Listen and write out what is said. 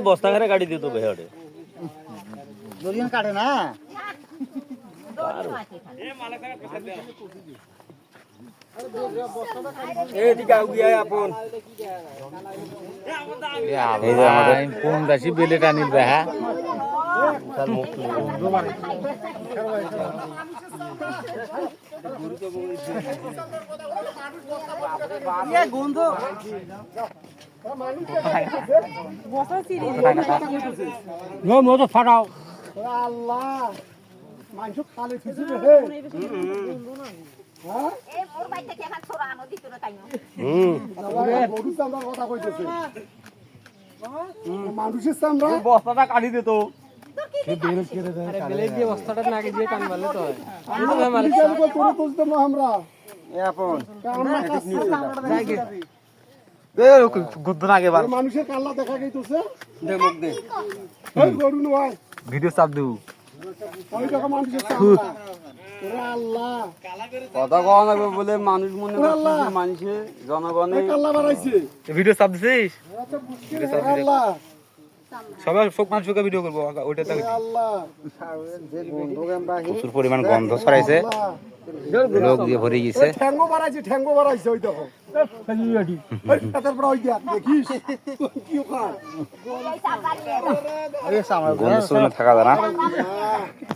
বস্তা ঘরে গাড়ি দিত বেহড়ে দলিয়ন কাটে না কোন দাসি বেলে টানিল বেহা গন্ধ ফাটাও আল্লাহ মাংস খালে ফিসিবে হে কথা কইতেছে মানুষের চামড়া বস্তাটা কাটি দিত আমরা মানুষের কাল্লা দেখা গেছে গরু নয় ভিডিও চাপ দেব ওই দেখো মানুষের চামড়া আল্লাহ কথা কওয়া লাগবে বলে মানুষ মনে করছে মানুষে জনগণে কাল্লা বাড়াইছে ভিডিও চাপ দিছিস আল্লাহ সবাই সব মানুষকে ভিডিও করবো ওইটাতে আল্লাহ প্রচুর পরিমাণ গন্ধ ছড়াইছে লোক দিয়ে ভরে গেছে ঠ্যাঙ্গো বাড়াইছে ওই দেখো তারপর ওই দেখ দেখিস কি খা গন্ধ শুনে থাকা যায় না